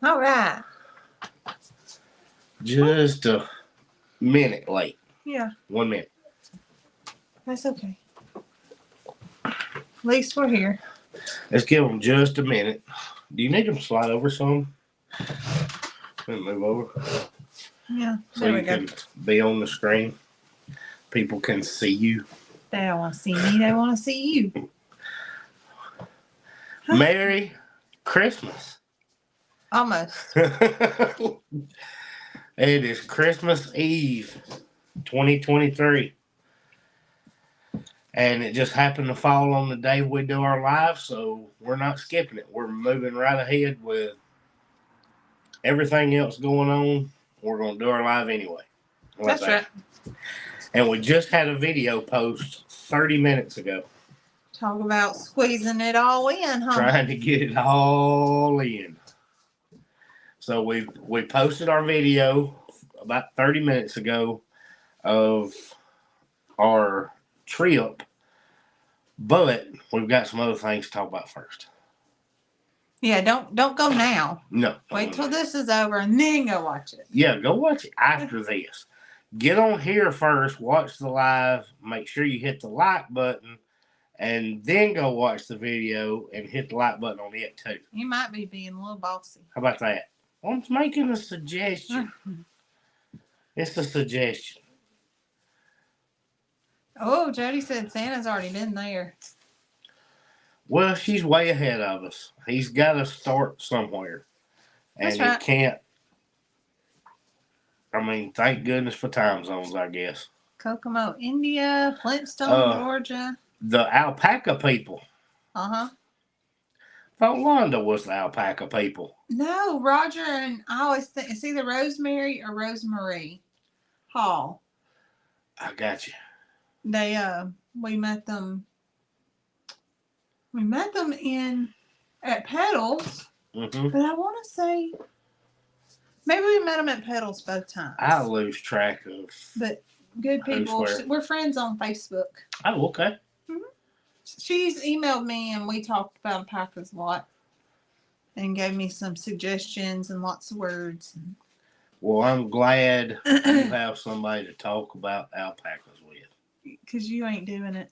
All right. Just a minute late. Yeah, 1 minute. that's okay. At least we're here. Let's give them just a minute. Do you need them to slide over some? Let me move over. Yeah, So there you we go. can be on the screen. People can see you. They don't want to see me. They want to see you. Merry Christmas. Almost. It is Christmas Eve 2023. And it just happened to fall on the day we do our live, so we're not skipping it. We're moving right ahead with everything else going on. We're going to do our live anyway. That's right. And we just had a video post 30 minutes ago. Talk about squeezing it all in, huh? Trying to get it all in. So we posted our video about 30 minutes ago of our trip, but we've got some other things to talk about first. Yeah, don't go now. No. Wait till this is over and then go watch it. Yeah, go watch it after this. Get on here first, watch the live, make sure you hit the like button, and then go watch the video and hit the like button on it too. You might be being a little bossy. How about that? I'm making a suggestion. It's a suggestion. Oh, Jody said Santa's already been there. Well, she's way ahead of us. He's got to start somewhere. And That's right. he can't. I mean, thank goodness for time zones, I guess. Kokomo, India, Flintstone, Georgia. The alpaca people. Uh-huh. Thought Londa was the alpaca people. No, Roger and I always think it's either Rosemary or Rosemarie Hall. I got you. They we met them in at Petals. Mm-hmm. But I want to say maybe we met them at Petals both times. I lose track of. But good people. We're friends on Facebook. Oh, okay. Mm-hmm. She's emailed me and we talked about alpacas a lot and gave me some suggestions and lots of words. Well, I'm glad you have somebody to talk about alpacas with. Because you ain't doing it.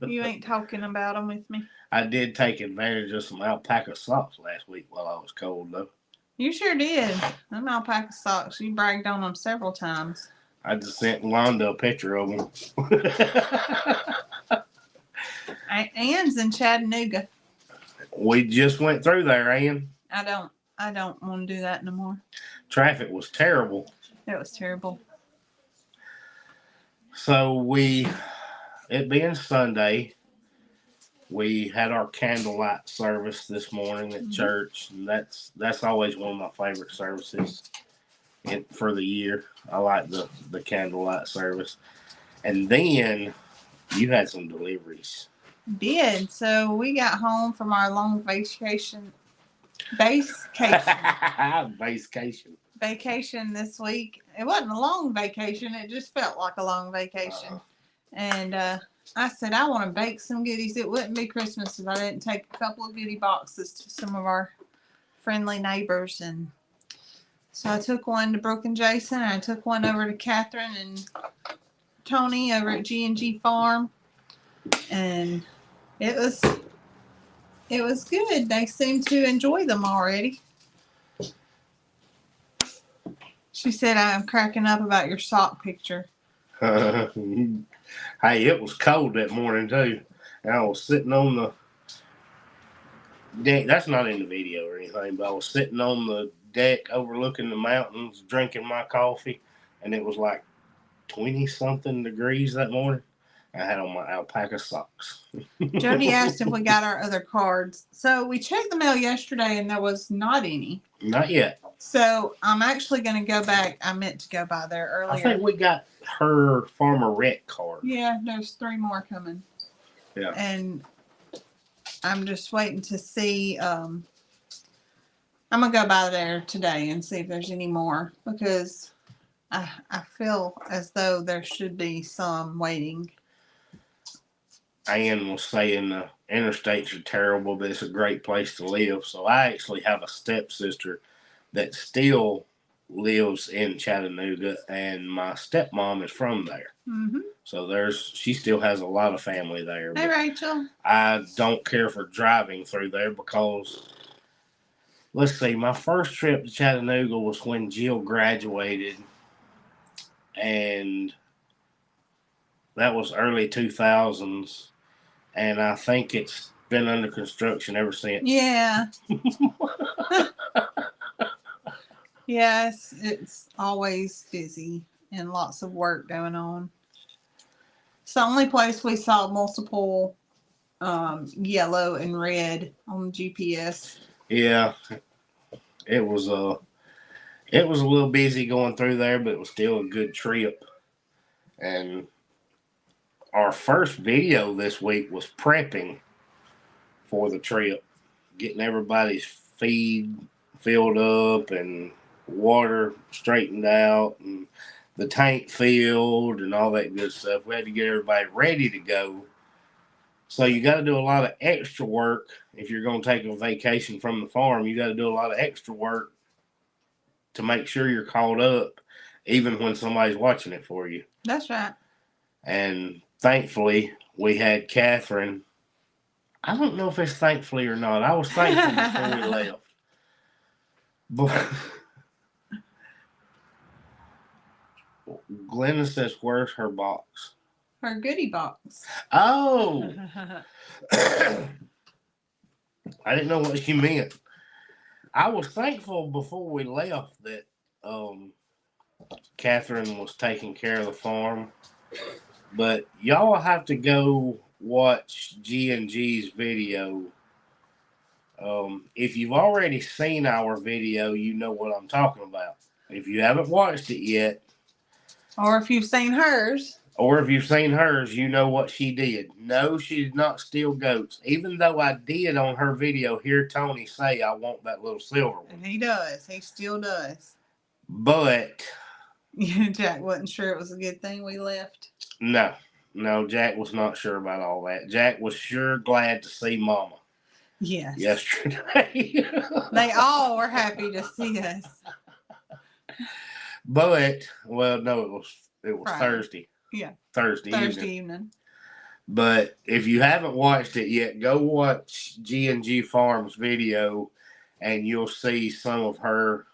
You ain't talking about them with me. I did take advantage of some alpaca socks last week while I was cold, though. You sure did. Them alpaca socks, you bragged on them several times. I just sent Londa a picture of them. Ann's in Chattanooga. We just went through there, Ann. I don't want to do that no more. Traffic was terrible. It was terrible. So it being Sunday, we had our candlelight service this morning at church, and that's always one of my favorite services for the year. I like the candlelight service. And then you had some deliveries. Did. So we got home from our long vacation this week. It wasn't a long vacation. It just felt like a long vacation. And I said, I want to bake some goodies. It wouldn't be Christmas if I didn't take a couple of goodie boxes to some of our friendly neighbors. And so I took one to Brooke and Jason. And I took one over to Catherine and Tony over at G&G Farm. And it was good. They seemed to enjoy them already. She said, I'm cracking up about your sock picture. Hey, it was cold that morning, too. And I was sitting on the deck. That's not in the video or anything, but I was sitting on the deck overlooking the mountains, drinking my coffee, and it was like 20-something degrees that morning. I had on my alpaca socks. Jody asked if we got our other cards. So we checked the mail yesterday, and there was not any. Not yet. So I'm actually going to go back. I meant to go by there earlier. I think we got her Farmer Rec card. Yeah, there's 3 more coming. Yeah. And I'm just waiting to see. I'm going to go by there today and see if there's any more. Because I feel as though there should be some waiting. Ann was saying the interstates are terrible, but it's a great place to live. So I actually have a stepsister that still lives in Chattanooga, and my stepmom is from there. Mm-hmm. So she still has a lot of family there. Hey, Rachel. I don't care for driving through there because, let's see, my first trip to Chattanooga was when Jill graduated, and that was early 2000s, and I think it's been under construction ever since. Yeah. Yes, it's always busy and lots of work going on. It's the only place we saw multiple yellow and red on GPS. Yeah, it was a little busy going through there, but it was still a good trip. And our first video this week was prepping for the trip, getting everybody's feed filled up and water straightened out and the tank filled and all that good stuff. We had to get everybody ready to go. So you got to do a lot of extra work if you're going to take a vacation from the farm. You got to do a lot of extra work to make sure you're caught up, even when somebody's watching it for you. That's right. And thankfully, we had Catherine. I don't know if it's thankfully or not. I was thankful before we left. But Glenna says, "Where's her box?" Her goodie box. Oh! I didn't know what she meant. I was thankful before we left that Catherine was taking care of the farm. But y'all have to go watch G&G's video. If you've already seen our video, you know what I'm talking about. If you haven't watched it yet, or if you've seen hers, you know what she did. No, she did not steal goats. Even though I did on her video hear Tony say, "I want that little silver one." And he does. He still does. But Jack wasn't sure it was a good thing we left. No, Jack was not sure about all that. Jack was sure glad to see Mama. Yes. Yesterday. They all were happy to see us. But, well, no, it was Friday. Thursday. Yeah. Thursday evening. But if you haven't watched it yet, go watch G&G Farms video, and you'll see some of her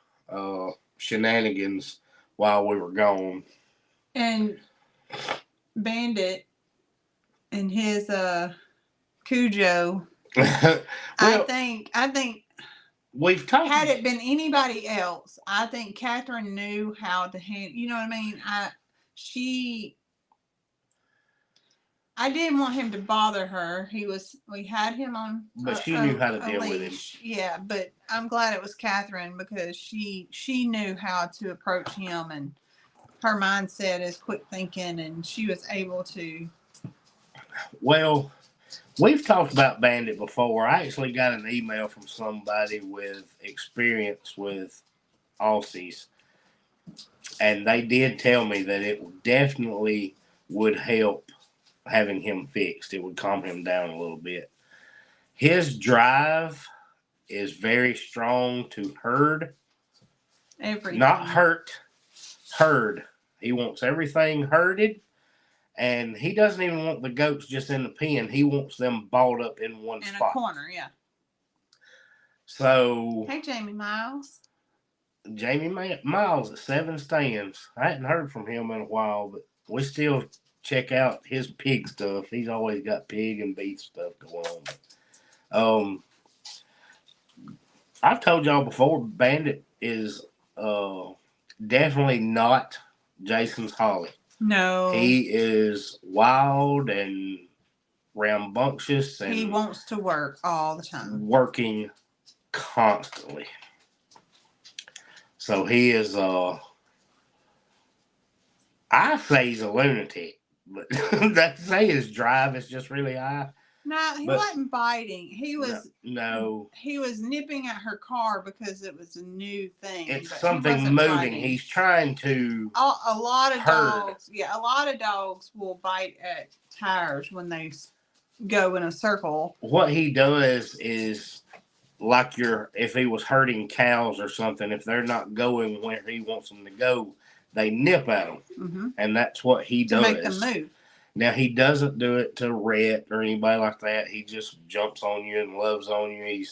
shenanigans while we were gone. And Bandit and his Cujo. Well, I think we've talked. Had it been anybody else, I think Catherine knew how to handle. You know what I mean? I didn't want him to bother her. We had him on. But she knew how to deal with him. Yeah, but I'm glad it was Catherine because she knew how to approach him, and her mindset is quick thinking, and she was able to. Well, we've talked about Bandit before. I actually got an email from somebody with experience with Aussies, and they did tell me that it definitely would help having him fixed. It would calm him down a little bit. His drive is very strong to herd. Everything. Not hurt, herd. He wants everything herded. And he doesn't even want the goats just in the pen. He wants them balled up in one spot. In a corner, yeah. So. Hey, Jamie Miles. Jamie Miles at 7 stands. I hadn't heard from him in a while, but we still check out his pig stuff. He's always got pig and beef stuff going on. I've told y'all before, Bandit is definitely not Jason's Holly. No. He is wild and rambunctious. And he wants to work all the time. Working constantly. So he is, I say he's a lunatic. But that say his drive is just really high. No, he wasn't biting. He was no. He was nipping at her car because it was a new thing. It's something moving. Biting. He's trying to. A lot of dogs. Yeah, a lot of dogs will bite at tires when they go in a circle. What he does is like if he was herding cows or something, if they're not going where he wants them to go, they nip at them. Mm-hmm. And that's what he To does. make them move. Now, he doesn't do it to Rhett or anybody like that. He just jumps on you and loves on you.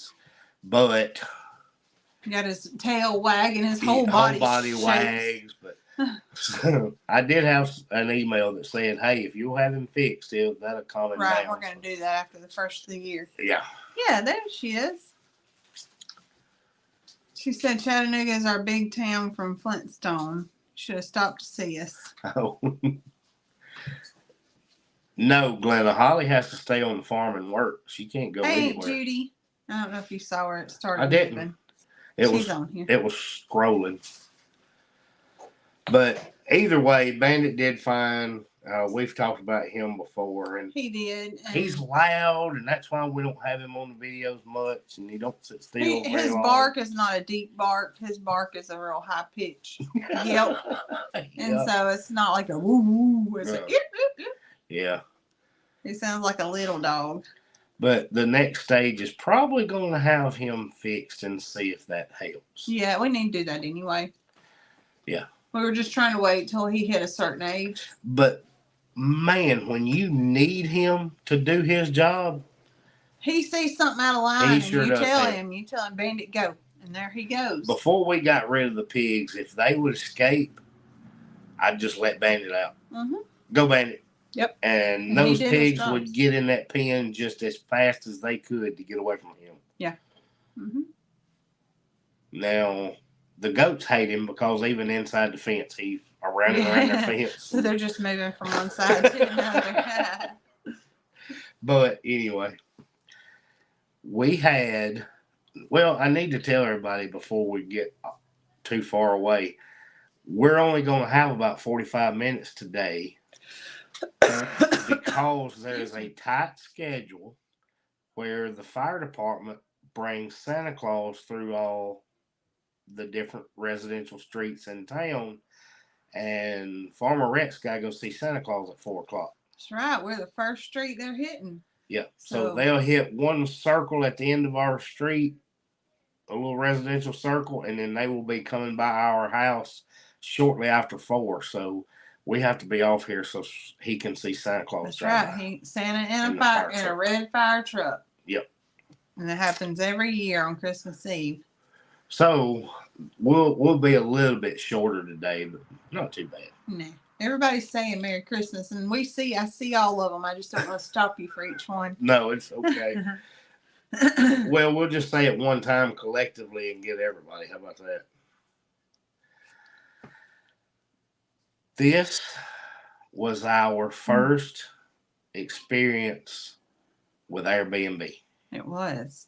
But he got his tail wagging, his whole body wags. But so, I did have an email that said, "Hey, if you'll have him fixed, that'll calm him down." Right, we're going to do that after the first of the year. Yeah. Yeah, there she is. She said Chattanooga is our big town from Flintstone. Should have stopped to see us. Oh. No, Glenna. Holly has to stay on the farm and work. She can't go anywhere. Hey, Judy. I don't know if you saw her. It started I didn't. moving. She's on here. It was scrolling. But either way, Bandit did fine. We've talked about him before, and he did. And he's loud, and that's why we don't have him on the videos much. And he don't sit still. His bark is not a deep bark. His bark is a real high pitch yelp, and so it's not like a woo woo. It's a yeah. He sounds like a little dog. But the next stage is probably going to have him fixed and see if that helps. Yeah, we need to do that anyway. Yeah. We were just trying to wait till he hit a certain age. But man, when you need him to do his job, he sees something out of line, sure and you tell that. him, Bandit, go. And there he goes. Before we got rid of the pigs, if they would escape, I'd just let Bandit out. Mm-hmm. Go, Bandit. Yep. And those pigs would get in that pen just as fast as they could to get away from him. Yeah. Mm-hmm. Now, the goats hate him because even inside the fence, he's around their fence. So they're just moving from one side to another. But anyway, I need to tell everybody before we get too far away, we're only going to have about 45 minutes today because there's a tight schedule where the fire department brings Santa Claus through all the different residential streets in town, and Farmer Rhett's got to go see Santa Claus at 4 o'clock. That's right. We're the first street they're hitting. Yeah. So they'll hit one circle at the end of our street, a little residential circle, and then they will be coming by our house shortly after 4. So we have to be off here so he can see Santa Claus. That's right. Santa in a red fire truck. Yep. And it happens every year on Christmas Eve. So we'll be a little bit shorter today, but not too bad. No. Everybody's saying Merry Christmas, and I see all of them. I just don't want to stop you for each one. No, it's okay. Well, we'll just say it one time collectively and get everybody. How about that? This was our first experience with Airbnb. It was.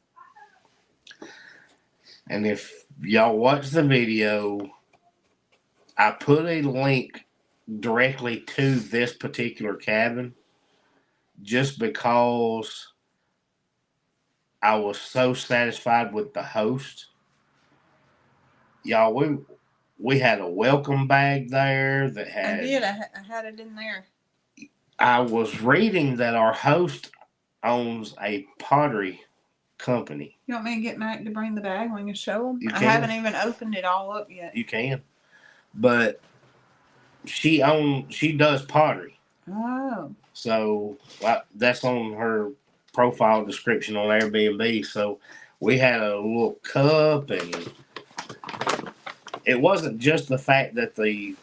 And if y'all watch the video, I put a link directly to this particular cabin just because I was so satisfied with the host. Y'all, we had a welcome bag there that had... I did. I had it in there. I was reading that our host owns a pottery company. You want me to get Mac to bring the bag when you show him? You I can. haven't even opened it all up yet. You can. But she does pottery. Oh. So that's on her profile description on Airbnb. So we had a little cup, and it wasn't just the fact that the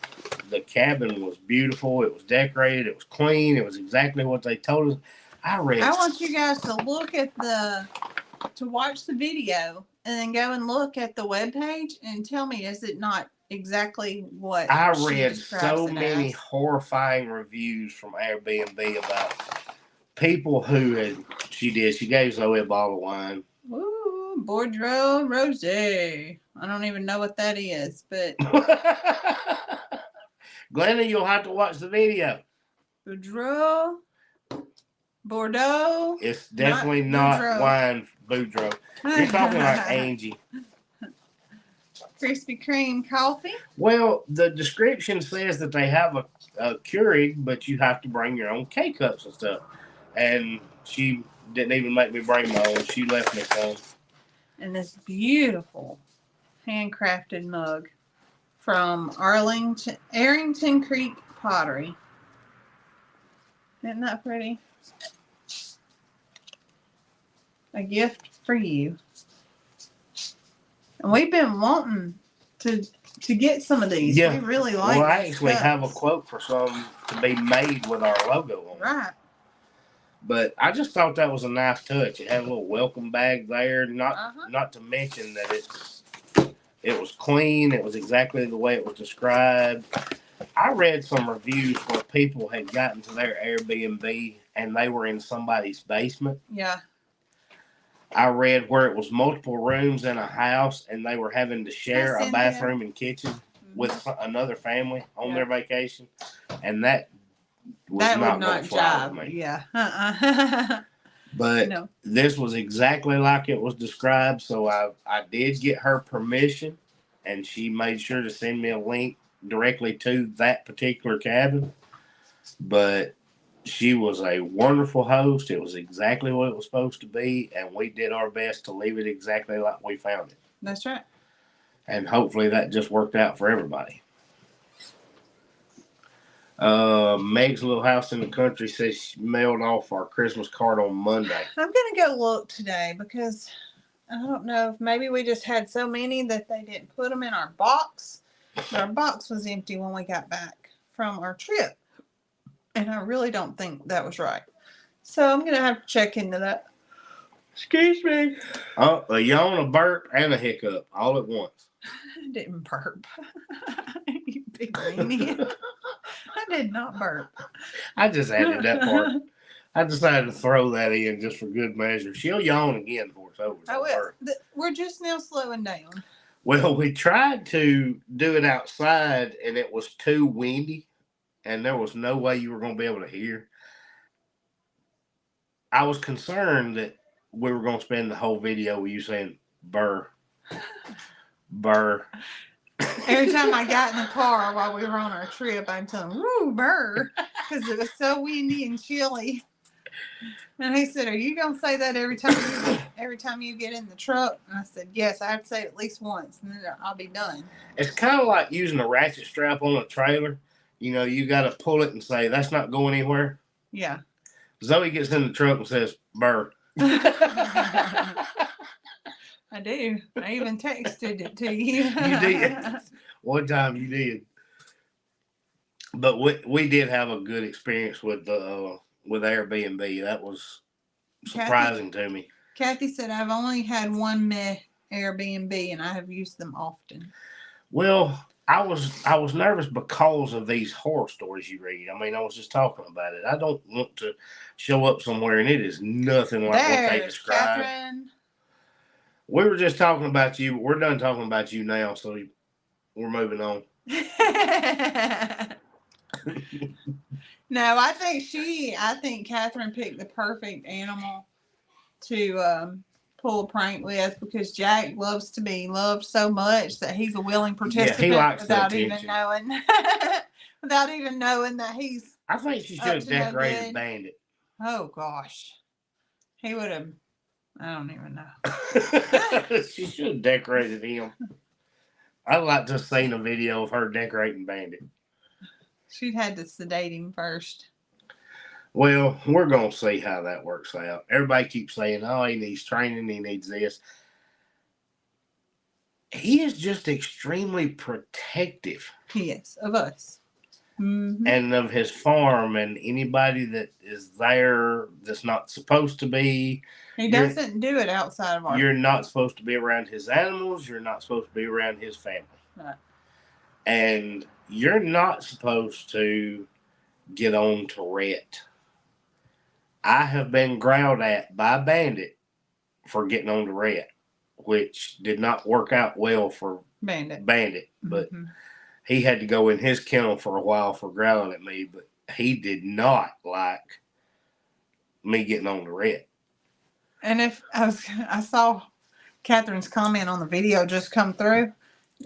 cabin was beautiful. It was decorated. It was clean. It was exactly what they told us. I want you guys to look at to watch the video and then go and look at the webpage and tell me, is it not exactly what I read so many horrifying reviews from Airbnb about people who she gave Zoe a bottle of wine. Ooh, Bordeaux Rosé. I don't even know what that is, but Glenna, you'll have to watch the video. Bordeaux. It's definitely not wine, Boudreaux. You're talking like Angie. Krispy Kreme coffee. Well, the description says that they have a Keurig, but you have to bring your own K-cups and stuff. And She didn't even make me bring my own. She left me some. And this beautiful handcrafted mug from Arrington Creek Pottery. Isn't that pretty? A gift for you. And we've been wanting to get some of these. Yeah. We really like. Well, I actually cups. have a quote for some to be made with our logo on it. Right. But I just thought that was a nice touch. It had a little welcome bag there. Not to mention that it was clean. It was exactly the way it was described. I read some reviews where people had gotten to their Airbnb and they were in somebody's basement. Yeah. I read where it was multiple rooms in a house and they were having to share a bathroom and kitchen with another family on their vacation. And that was not jive with me. Yeah. But this was exactly like it was described. So I did get her permission and she made sure to send me a link directly to that particular cabin. But she was a wonderful host. It was exactly what it was supposed to be, and we did our best to leave it exactly like we found it. That's right. And hopefully that just worked out for everybody. Meg's Little House in the Country says she mailed off our Christmas card on Monday. I'm going to go look today because I don't know if maybe we just had so many that they didn't put them in our box. But our box was empty when we got back from our trip. And I really don't think that was right. So I'm going to have to check into that. Excuse me. Oh, a yawn, a burp, and a hiccup all at once. I didn't burp. You big weenie. I did not burp. I just added that part. I decided to throw that in just for good measure. She'll yawn again before it's over. I will. We're just now slowing down. Well, we tried to do it outside, and it was too windy, and there was no way you were going to be able to hear. I was concerned that we were going to spend the whole video with you saying, burr, burr. Every time I got in the car while we were on our trip, I'm telling him, woo, burr, because it was so windy and chilly. And he said, are you going to say that every time you get in the truck? And I said, yes, I have to say it at least once, and then I'll be done. It's kind of like using a ratchet strap on a trailer. You know, you got to pull it and say, that's not going anywhere. Yeah. Zoe gets in the truck and says, burr. I do. I even texted it to you. You did. One time you did. But we did have a good experience with Airbnb. That was surprising to me. Kathy said, I've only had one meh Airbnb and I have used them often. Well, I was nervous because of these horror stories you read. I mean, I was just talking about it. I don't want to show up somewhere and it is nothing like what they describe. Catherine. We were just talking about you. We're done talking about you now, so we're moving on. No, I think Catherine picked the perfect animal to pull a prank with because Jack loves to be loved so much that he's a willing participant without even knowing that he's. I think she should have decorated Bandit. Oh gosh, he would have. I don't even know. She should have decorated him. I'd like to have seen a video of her decorating Bandit. She'd had to sedate him first. Well, we're going to see how that works out. Everybody keeps saying, oh, he needs training, he needs this. He is just extremely protective. He is, of us. Mm-hmm. And of his farm and anybody that is there that's not supposed to be. He doesn't do it outside of our. You're not supposed to be around his animals. You're not supposed to be around his family. Right. And you're not supposed to get on to Rhett. I have been growled at by Bandit for getting on to Rhett, which did not work out well for Bandit. But he had to go in his kennel for a while for growling at me, but he did not like me getting on to Rhett. And I saw Catherine's comment on the video just come through,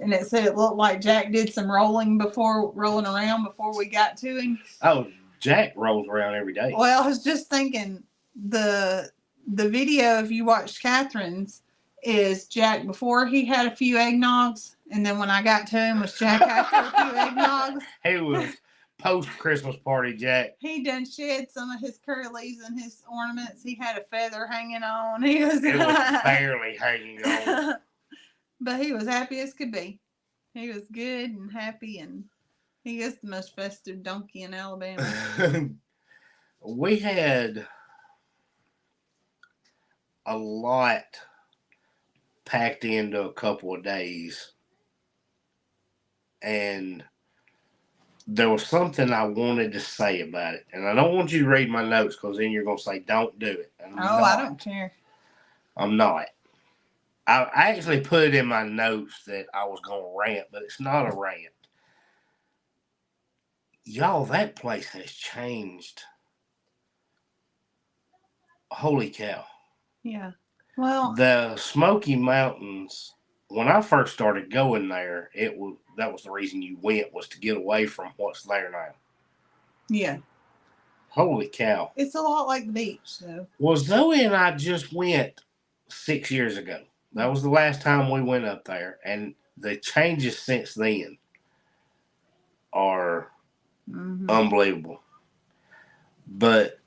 and it said it looked like Jack did some rolling around before we got to him. Oh, Jack rolls around every day. Well, I was just thinking, the video, if you watched Catherine's, is Jack before he had a few eggnogs, and then when I got to him was Jack after a few eggnogs. He was post Christmas party Jack. He done shed some of his curlies and his ornaments. He had a feather hanging on. He was It was barely hanging on. But he was happy as could be. He was good and happy, and he is the most festive donkey in Alabama. We had a lot packed into a couple of days, and there was something I wanted to say about it, and I don't want you to read my notes because then you're going to say don't do it. And I don't care. I'm not. I actually put in my notes that I was going to rant, but it's not a rant. Y'all, that place has changed. Holy cow. Yeah. Well, the Smoky Mountains, when I first started going there, that was the reason you went, was to get away from what's there now. Yeah. Holy cow. It's a lot like the beach, though. Well, Zoe and I just went 6 years ago. That was the last time we went up there, and the changes since then are unbelievable. But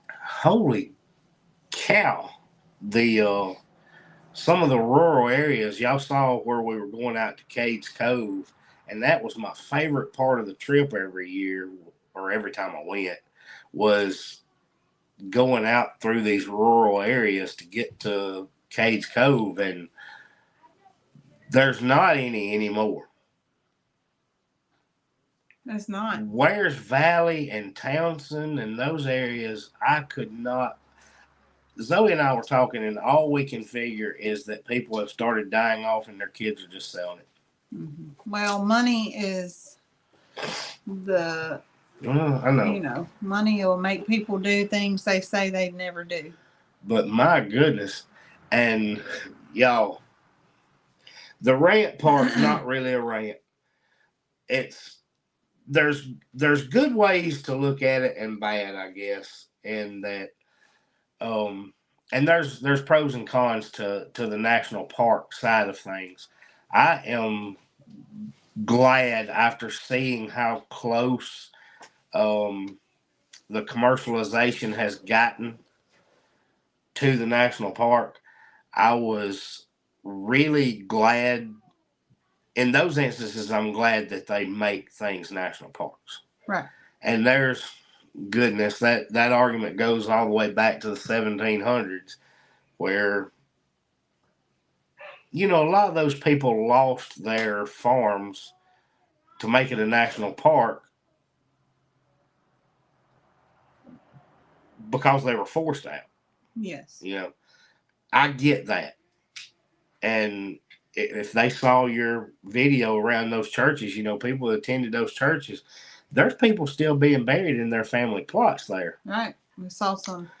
holy cow, the some of the rural areas, y'all saw where we were going out to Cades Cove, and that was my favorite part of the trip every year, or every time I went, was going out through these rural areas to get to Cades Cove, and there's not any anymore. There's not. Wares Valley and Townsend and those areas, I could not. Zoe and I were talking, and all we can figure is that people have started dying off and their kids are just selling it. Well, money is the, I know. Money will make people do things they say they'd never do. But my goodness. And y'all, the rant part's not really a rant. There's good ways to look at it and bad, I guess, and that and there's pros and cons to the national park side of things. I am glad, after seeing how close the commercialization has gotten to the national park, I was really glad. In those instances, I'm glad that they make things national parks. Right. And there's goodness, that argument goes all the way back to the 1700s, where, a lot of those people lost their farms to make it a national park because they were forced out. Yes. I get that. And if they saw your video around those churches, people that attended those churches, there's people still being buried in their family plots there. Right. We saw some.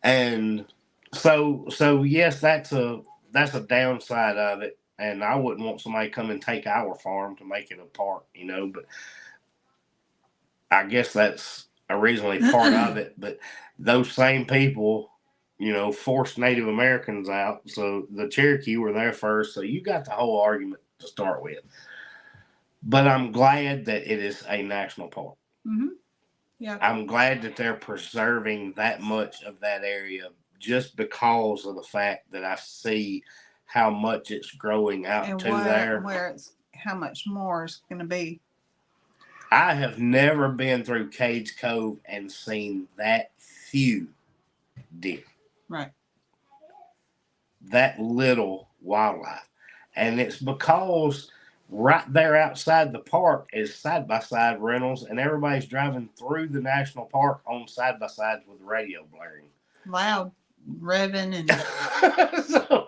And so yes, that's a downside of it. And I wouldn't want somebody to come and take our farm to make it a park, but I guess that's originally part of it. But those same people, forced Native Americans out. So the Cherokee were there first. So you got the whole argument to start with. But I'm glad that it is a national park. Mm-hmm. Yeah. I'm glad that they're preserving that much of that area, just because of the fact that I see how much it's growing out and to there. How much more is going to be. I have never been through Cades Cove and seen that few deer. Right. That little wildlife. And it's because right there outside the park is side-by-side rentals, and everybody's driving through the national park on side-by-sides with the radio blaring. Loud, revving, and... So,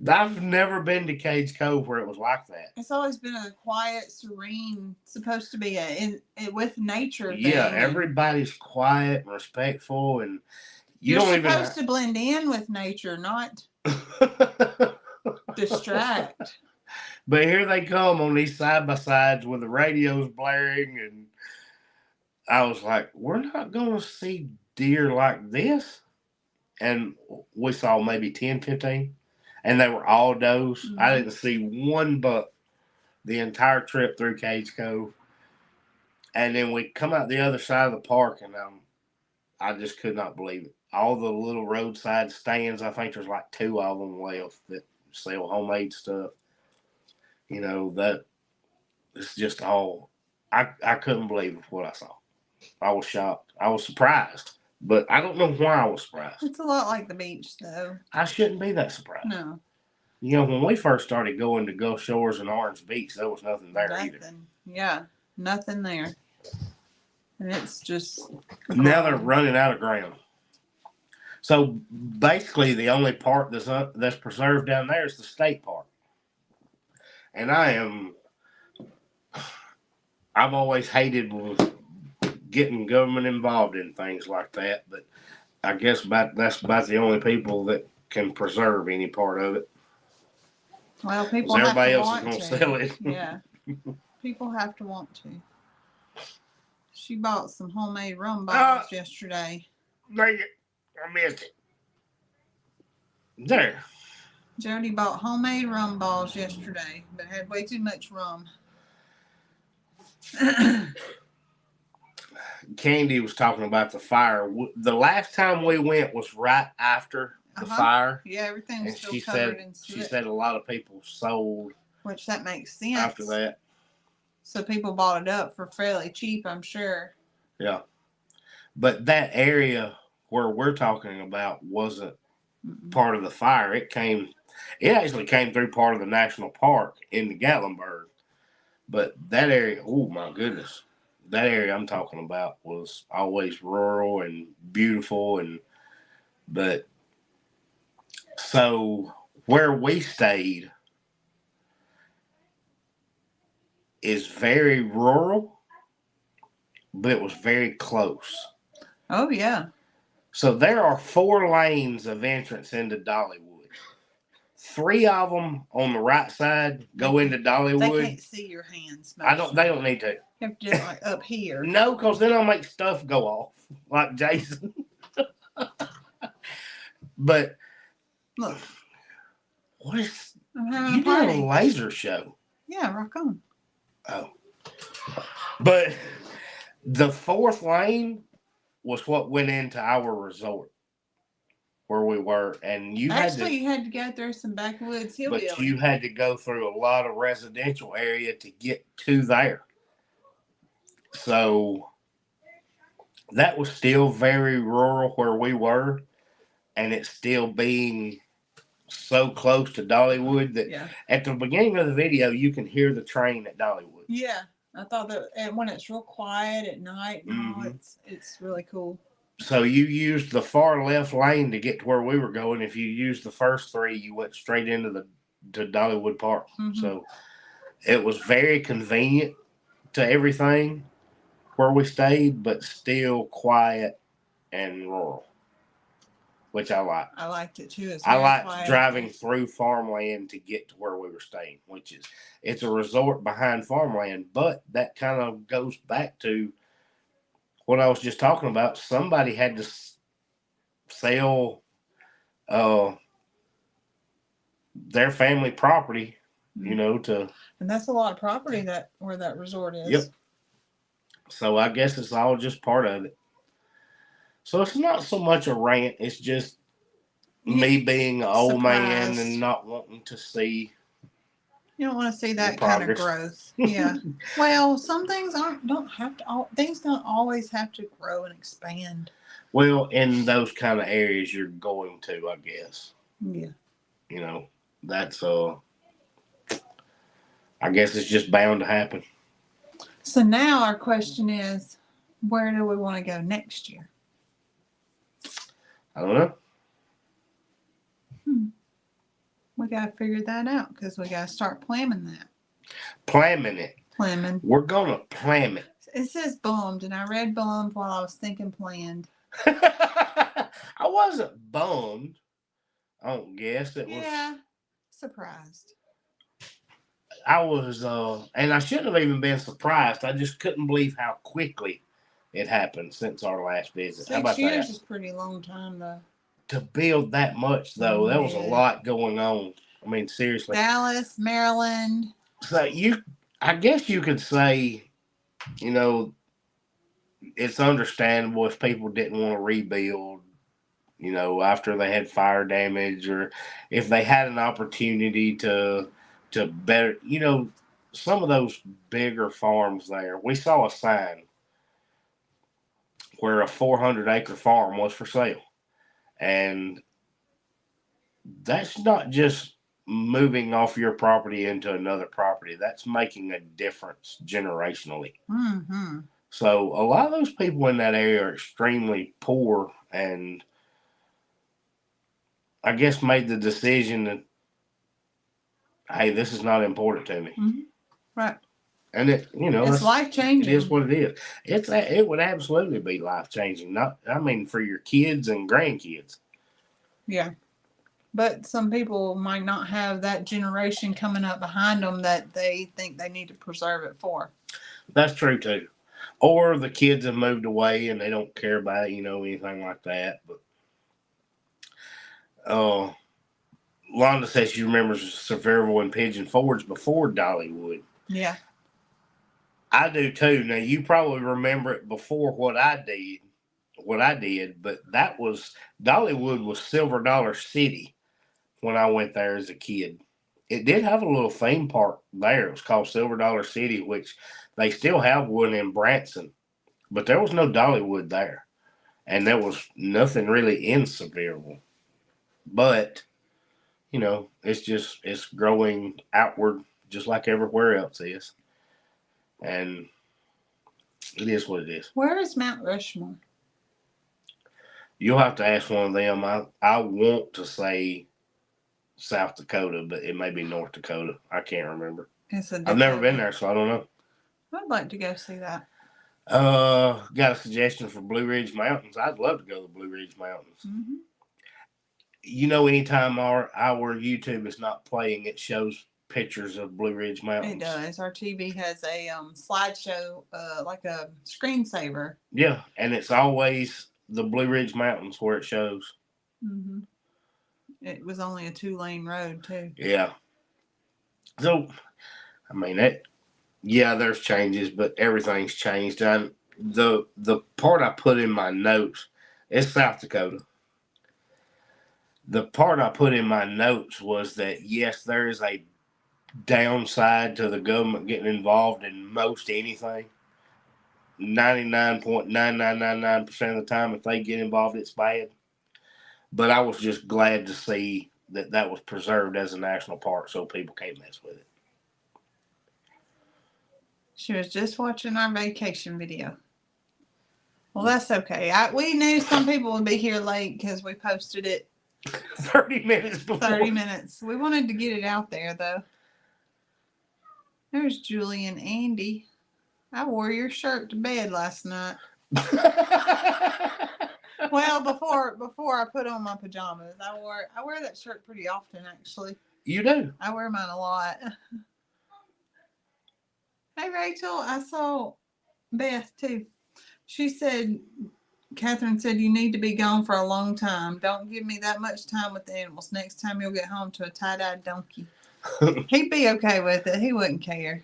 I've never been to Cades Cove where it was like that. It's always been a quiet, serene, supposed to be with nature thing. Yeah, everybody's quiet and respectful, and you're supposed to blend in with nature, not distract. But here they come on these side-by-sides with the radios blaring, and I was like, we're not going to see deer like this, and we saw maybe 10, 15, and they were all does. Mhm. I didn't see one buck the entire trip through Cage Cove. And then we come out the other side of the park, and I just could not believe it. All the little roadside stands, I think there's like 2 of them left that sell homemade stuff. You know, that it's just all, I couldn't believe what I saw. I was shocked. I was surprised, but I don't know why I was surprised. It's a lot like the beach, though. I shouldn't be that surprised. No. You know, when we first started going to Gulf Shores and Orange Beach, there was nothing there either. Yeah, nothing there. And it's just. Now they're running out of ground. So basically, the only park that's preserved down there is the state park. And I've always hated getting government involved in things like that, but I guess that's about the only people that can preserve any part of it. Well, people have everybody to else want is to. going to sell it. Yeah, people have to want to. She bought some homemade rum bottles yesterday. Dang it, I missed it. There. Jody bought homemade rum balls yesterday, but had way too much rum. Candy was talking about the fire. The last time we went was right after the fire. Yeah, everything was still covered in soot. She said a lot of people sold. Which that makes sense. After that. So people bought it up for fairly cheap, I'm sure. Yeah. But that area where we're talking about wasn't part of the fire. It actually came through part of the national park in the Gatlinburg. But that area, oh my goodness. That area I'm talking about was always rural and beautiful, but so where we stayed is very rural, but it was very close. Oh yeah. So there are 4 lanes of entrance into Dollywood. 3 of them on the right side go into Dollywood. They can't see your hands. They don't need to. You have to do it like up here. No, because then I'll make stuff go off, like Jason. But look, what is? I'm having You a party. did a laser show. Yeah, rock on. Oh, but the 4th lane was what went into our resort where we were, and you had to go through some backwoods hillbilly. But you had to go through a lot of residential area to get to there. So that was still very rural where we were, and it's still being so close to Dollywood that at the beginning of the video you can hear the train at Dollywood. Yeah, I thought that, and when it's real quiet at night, it's really cool. So you used the far left lane to get to where we were going. If you used the first 3, you went straight into to Dollywood Park. So it was very convenient to everything where we stayed, but still quiet and rural, which I liked. I liked it too. I liked driving through farmland to get to where we were staying, it's a resort behind farmland, but that kind of goes back to what I was just talking about. Somebody had to sell their family property, and that's a lot of property where that resort is. Yep. So I guess it's all just part of it. So it's not so much a rant. It's just me being an old man and not wanting to see. You don't want to see that kind of growth. Yeah. Well, some things things don't always have to grow and expand. Well, in those kind of areas you're going to, I guess. Yeah. That's I guess it's just bound to happen. So now our question is, where do we want to go next year? I don't know. We got to figure that out because we got to start planning that. Planning it. Planning. We're going to plan it. It says bummed, and I read bummed while I was thinking planned. I wasn't bummed. I don't guess it was. Yeah. Surprised. I was, and I shouldn't have even been surprised. I just couldn't believe how quickly it happened since our last visit. How 6 about years that? is a pretty long time, though. To build that much, though, there was a Yeah. lot going on. I mean, seriously. Dallas, Maryland. So I guess you could say, you know, it's understandable if people didn't want to rebuild, you know, after they had fire damage, or if they had an opportunity to better, you know, some of those bigger farms there. We saw a sign where a 400-acre farm was for sale, and that's not just moving off your property into another property. That's making a difference generationally. Mm-hmm. So a lot of those people in that area are extremely poor, and I guess made the decision that, hey, this is not important to me. Mm-hmm. Right. And it, you know, it's life changing. It is what it is. It would absolutely be life changing. Not, I mean, for your kids and grandkids. Yeah. But some people might not have that generation coming up behind them that they think they need to preserve it for. That's true too. Or the kids have moved away and they don't care about it, you know, anything like that. But Londa says she remembers Sevierville and Pigeon Forge before Dollywood. Yeah. I do too. Now you probably remember it before what I did, but that was Dollywood was Silver Dollar City when I went there as a kid. It did have a little theme park there. It was called Silver Dollar City, which they still have one in Branson, but there was no Dollywood there, and there was nothing really in Sevierville. But you know, it's growing outward just like everywhere else is, and it is what it is. Where is Mount Rushmore? You'll have to ask one of them. I want to say South Dakota, but it may be North Dakota. I can't remember. I've never been there, so I don't know. I'd like to go see that. Got a suggestion for Blue Ridge Mountains. I'd love to go to the Blue Ridge Mountains. Mm-hmm. You know, anytime our YouTube is not playing, it shows pictures of Blue Ridge Mountains. It does. Our TV has a slideshow, like a screensaver. Yeah, and it's always the Blue Ridge Mountains where it shows. Mm-hmm. It was only a 2-lane road too. Yeah. So, I mean, there's changes, but everything's changed. And the part I put in my notes is South Dakota. The part I put in my notes was that, yes, there is a downside to the government getting involved in most anything. 99.9999% of the time, if they get involved, it's bad. But I was just glad to see that was preserved as a national park so people can't mess with it. She was just watching our vacation video. Well, that's okay. We knew some people would be here late because we posted it 30 minutes before. 30 minutes. We wanted to get it out there, though. There's Julie and Andy. I wore your shirt to bed last night. Well, before I put on my pajamas, I wear that shirt pretty often, actually. You do? I wear mine a lot. Hey, Rachel, I saw Beth, too. She said, Catherine said, you need to be gone for a long time. Don't give me that much time with the animals. Next time you'll get home to a tie-dyed donkey. He'd be okay with it. He wouldn't care.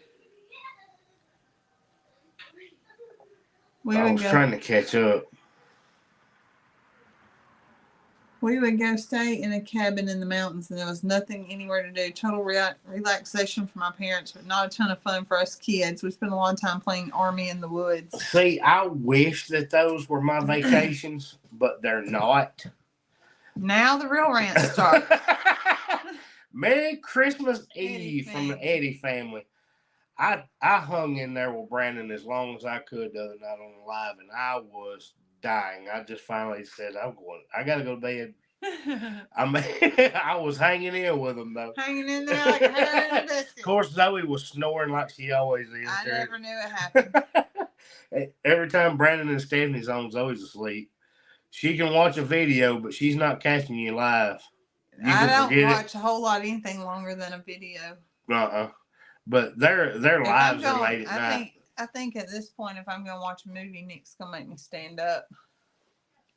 I was trying to catch up. We would go stay in a cabin in the mountains, and there was nothing anywhere to do. Total relaxation for my parents, but not a ton of fun for us kids. We spent a lot of time playing Army in the woods. See, I wish that those were my vacations, but they're not. Now the real rant starts. Merry Christmas Eve from the Eddie family. I hung in there with Brandon as long as I could the other night on the live, and I was dying. I just finally said, I got to go to bed. I mean, I was hanging in with him, though. Hanging in there like a hair in a biscuit. Of course, Zoe was snoring like she always is. I never knew it happened. Every time Brandon and Stephanie's on, Zoe's asleep. She can watch a video, but she's not catching you live. I don't watch a whole lot of anything longer than a video. But their lives are late at night. I think at this point, if I'm gonna watch a movie, Nick's gonna make me stand up.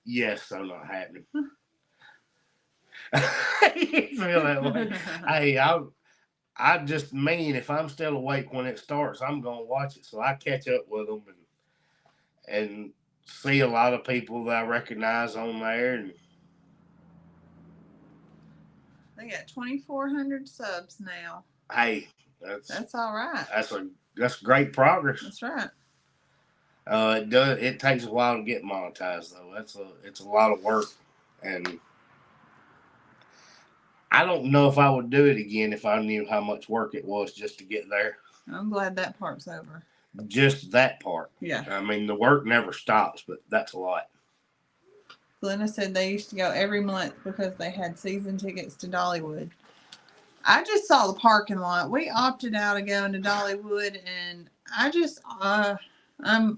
Yes, so not happening. You feel that way? Hey, I just mean if I'm still awake when it starts, I'm gonna watch it. So I catch up with them and see a lot of people that I recognize on there. And They got 2,400 subs now. hey, That's all right. That's great progress. That's right. It takes a while to get monetized though. It's a lot of work, and I don't know if I would do it again if I knew how much work it was just to get there. I'm glad that part's over. Just that part. Yeah. I mean, the work never stops, but that's a lot. Glenna said they used to go every month because they had season tickets to Dollywood. I just saw the parking lot. We opted out of going to Dollywood, and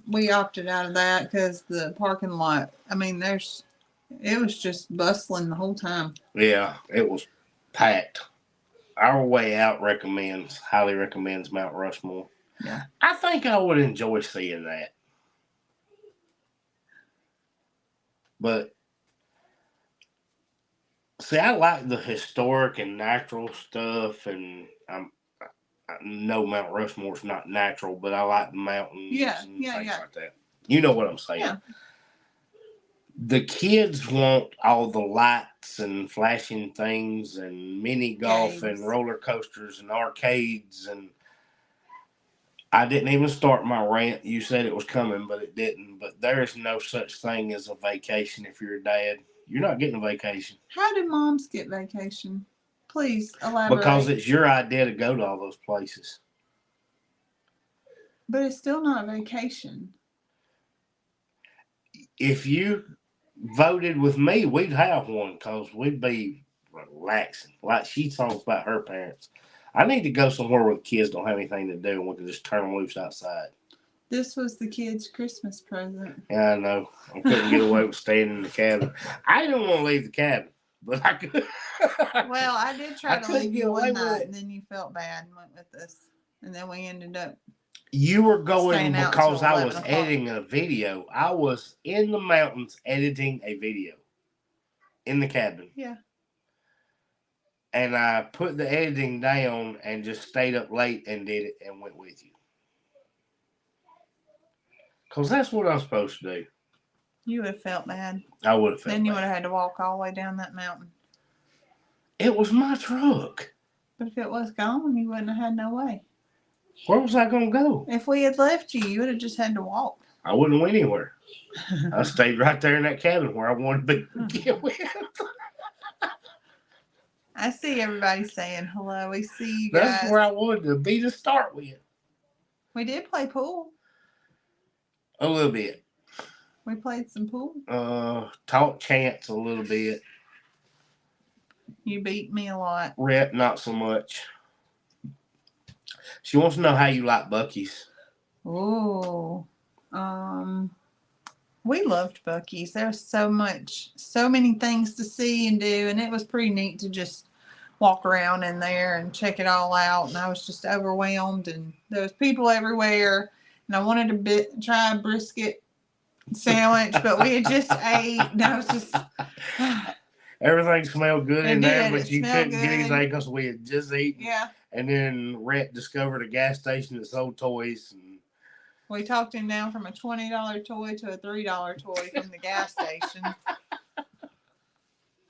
we opted out of that because the parking lot. I mean, it was just bustling the whole time. Yeah, it was packed. Our Way Out highly recommends Mount Rushmore. Yeah. I think I would enjoy seeing that. But, see, I like the historic and natural stuff, and I know Mount Rushmore's not natural, but I like the mountains and things like that. You know what I'm saying? Yeah. The kids want all the lights and flashing things and mini golf and roller coasters and arcades, and I didn't even start my rant. You said it was coming, but it didn't. But there is no such thing as a vacation if you're a dad. You're not getting a vacation. How do moms get vacation? Please elaborate. Because it's your idea to go to all those places. But it's still not a vacation. If you voted with me, we'd have one because we'd be relaxing. Like she talks about her parents. I need to go somewhere where the kids don't have anything to do and we can just turn them loose outside. This was the kids' Christmas present. Yeah, I know. I couldn't get away with staying in the cabin. I didn't want to leave the cabin, but I could. Well, I did try to leave you one night, and then you felt bad and went with us. And then we ended up. You were going because I was editing a video. I was in the mountains editing a video in the cabin. Yeah. And I put the editing down and just stayed up late and did it and went with you. Because that's what I'm supposed to do. You would have felt bad. I would have felt bad. Then you would have had to walk all the way down that mountain. It was my truck. But if it was gone, you wouldn't have had no way. Where was I going to go? If we had left you, you would have just had to walk. I wouldn't have went anywhere. I stayed right there in that cabin where I wanted to be with. I see everybody saying hello. We see you guys. That's where I wanted to be to start with. We did play pool. A little bit. We played some pool. Taught Chance a little bit. You beat me a lot. Rhett, not so much. She wants to know how you like Buc-ee's. Oh, we loved Buc-ee's. There was so many things to see and do, and it was pretty neat to just walk around in there and check it all out. And I was just overwhelmed, and there was people everywhere. And I wanted to try a brisket sandwich, but we had just ate. And I was just everything smelled good in there, but you couldn't get anything because we had just eaten. Yeah. And then Rhett discovered a gas station that sold toys. And we talked him down from a $20 toy to a $3 toy from the gas station.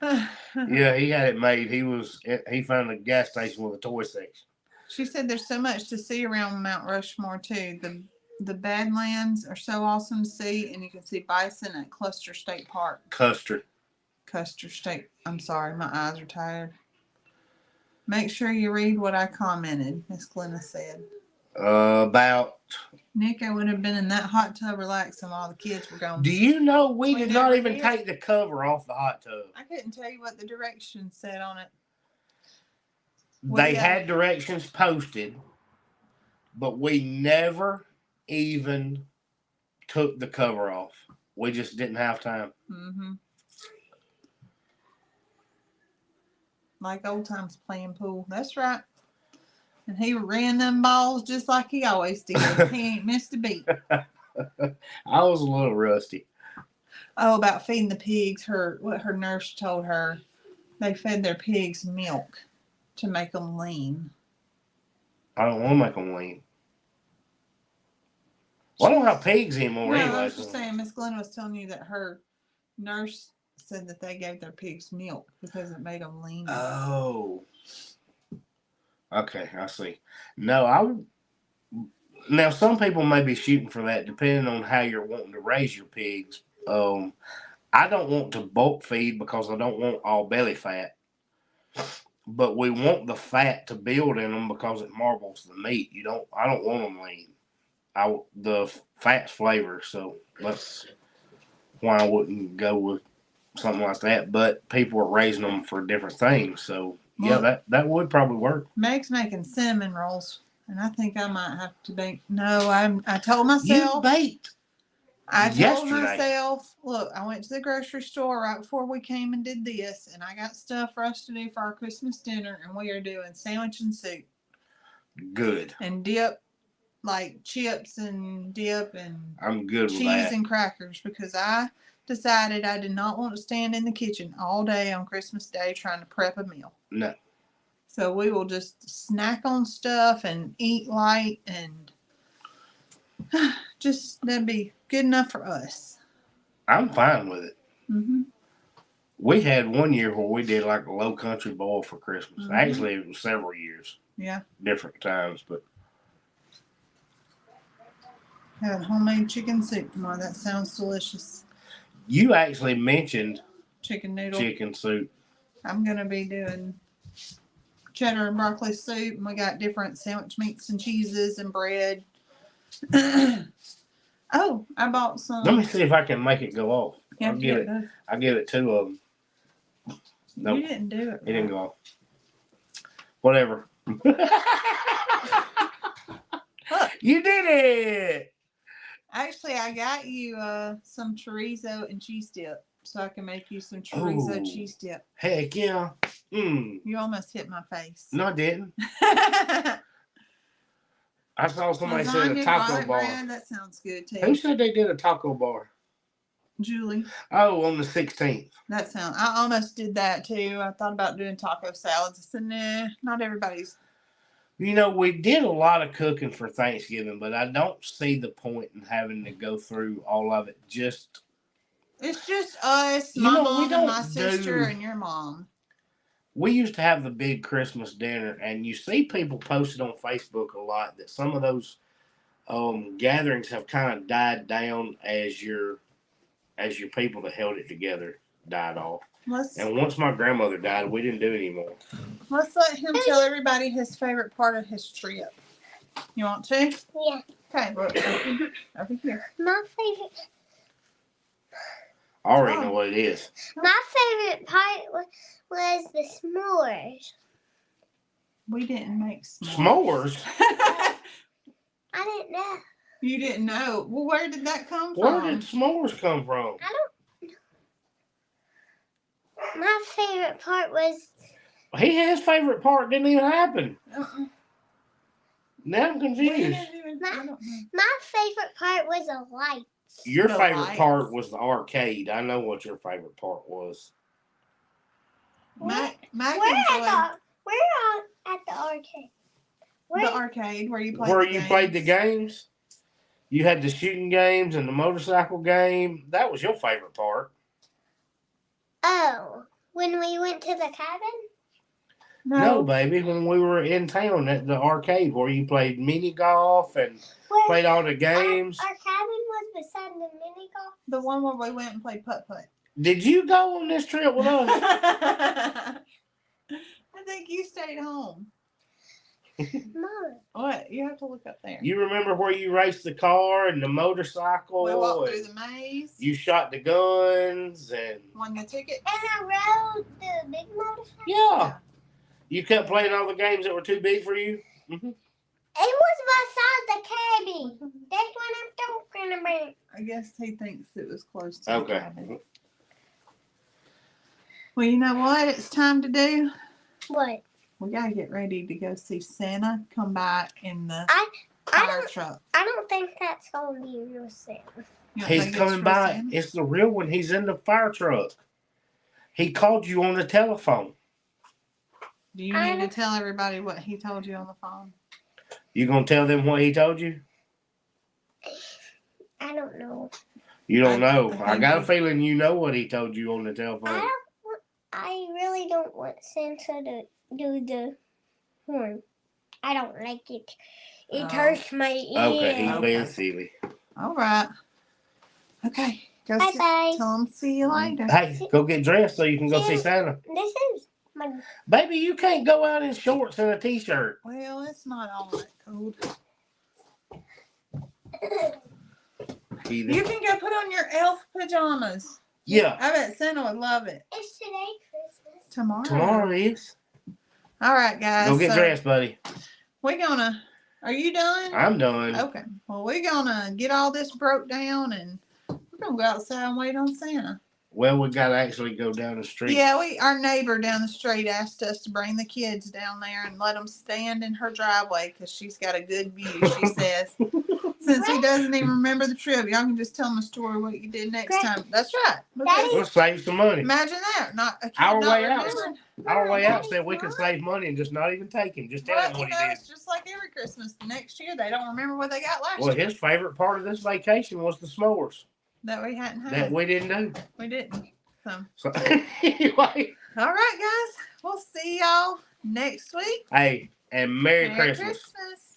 Yeah, he had it made. He found a gas station with a toy section. She said there's so much to see around Mount Rushmore too. The Badlands are so awesome to see, and you can see bison at Custer State Park. Custer State. I'm sorry, my eyes are tired. Make sure you read what I commented, Miss Glenna said. About Nick, I would have been in that hot tub relaxing while the kids were gone. Do you know we did not even take the cover off the hot tub? I couldn't tell you what the directions said on it. They had directions posted, but we never even took the cover off. We just didn't have time. Mm-hmm. Like old times playing pool. That's right. And he ran them balls just like he always did. He ain't missed a beat. I was a little rusty. Oh, about feeding the pigs. What her nurse told her, they fed their pigs milk to make them lean. I don't want to make them lean. Well, I don't have pigs anymore No, anyway. I was just saying, Miss Glenn was telling you that her nurse said that they gave their pigs milk because it made them lean. Oh. Okay, I see. No, now some people may be shooting for that depending on how you're wanting to raise your pigs. I don't want to bulk feed because I don't want all belly fat. But we want the fat to build in them because it marbles the meat. I don't want them lean. The fat's flavor, so that's why I wouldn't go with something like that. But people are raising them for different things, so yeah, that would probably work. Meg's making cinnamon rolls, and I think I might have to bake. No, I told myself. You baked. I told myself, look, I went to the grocery store right before we came and did this, and I got stuff for us to do for our Christmas dinner, and we are doing sandwich and soup. Good. And dip, like chips and dip and I'm good with cheese that. and crackers, because I decided I did not want to stand in the kitchen all day on Christmas Day trying to prep a meal. No. So we will just snack on stuff and eat light, and just that'd be good enough for us. I'm fine with it. Mm-hmm. We had one year where we did like a low country boil for Christmas. Mm-hmm. Actually, it was several years. Yeah. Different times, but. Had homemade chicken soup tomorrow. That sounds delicious. You actually mentioned chicken noodle. Chicken soup. I'm going to be doing cheddar and broccoli soup, and we got different sandwich meats and cheeses and bread. Oh, I bought some. Let me see if I can make it go off. I'll give it 2 of them. Nope. You didn't do it. Right. It didn't go off. Whatever. You did it. Actually, I got you some chorizo and cheese dip, so I can make you some chorizo cheese dip. Heck yeah. You almost hit my face. No, I didn't. I saw somebody say a taco bar. Bread, that sounds good too. Who said they did a taco bar? Julie. Oh, on the 16th. I almost did that too. I thought about doing taco salads. I said, nah, not everybody's. You know, we did a lot of cooking for Thanksgiving, but I don't see the point in having to go through all of it. It's just us, my mom and my sister and your mom. We used to have the big Christmas dinner, and you see people posted on Facebook a lot that some of those gatherings have kind of died down as your people that held it together died off. And once my grandmother died, we didn't do it anymore. Let's let him tell everybody his favorite part of his trip. You want to? Yeah. Okay. Over here. My favorite. I already know what it is. My favorite part was the s'mores. We didn't make s'mores. I didn't know. You didn't know? Well, where did that come from? Where did s'mores come from? I don't know. My favorite part was. His favorite part didn't even happen. Now I'm confused. My favorite part was the lights. Your favorite part was the arcade. I know what your favorite part was. We're at the arcade. The arcade where you played. Where you played the games. You had the shooting games and the motorcycle game. That was your favorite part. Oh, when we went to the cabin? No, baby. When we were in town at the arcade where you played mini golf and played all the games. Our cabin was beside the mini golf. The one where we went and played putt-putt. Did you go on this trip with us? I think you stayed home. Mom. What? You have to look up there. You remember where you raced the car and the motorcycle? We walked through the maze. You shot the guns and won the ticket. And I rode the big motorcycle. Yeah. You kept playing all the games that were too big for you? Mm-hmm. It was beside the cabin. That's what I'm talking about. I guess he thinks it was close to the cabin. Well, you know what? It's time to do. What? We gotta get ready to go see Santa come back in the I fire don't truck. I don't think that's gonna be real Santa. You don't He's think it's coming real by. Santa? It's the real one. He's in the fire truck. He called you on the telephone. Do you need to tell everybody what he told you on the phone? You gonna tell them what he told you? I don't know. You don't know. I I think got a he- feeling you know what he told you on the telephone. I really don't want Santa to do the horn. I don't like it. It Oh. hurts my ear. Okay, he's Okay. being silly. All right. Okay. Go Bye see, bye. tell him see you later. Hey, go get dressed so you can go see Santa. This is my. Baby, you can't go out in shorts and a t-shirt. Well, it's not all that cold. Either. You can go put on your elf pajamas. Yeah. I bet Santa would love it. It's today Christmas. Tomorrow. Tomorrow is. All right, guys. Go get so dressed, buddy. We're gonna. Are you done? I'm done. Okay. Well, we're gonna get all this broke down and we're gonna go outside and wait on Santa. Well, we gotta actually go down the street. Yeah, our neighbor down the street asked us to bring the kids down there and let them stand in her driveway because she's got a good view. She says, since he doesn't even remember the trip, y'all can just tell him a story what you did next time. That's right. Because We'll save some money. imagine that. Not a kid Our not way out. remembering. Our way out said we could save money and just not even take him. Just tell him But what you he know, did. it's just like every Christmas. The next year, they don't remember what they got last Well, year his favorite part of this vacation was the s'mores that we hadn't had. that we didn't do. We didn't. So anyway, All right, guys. We'll see y'all next week. hey, and Merry Christmas. Christmas.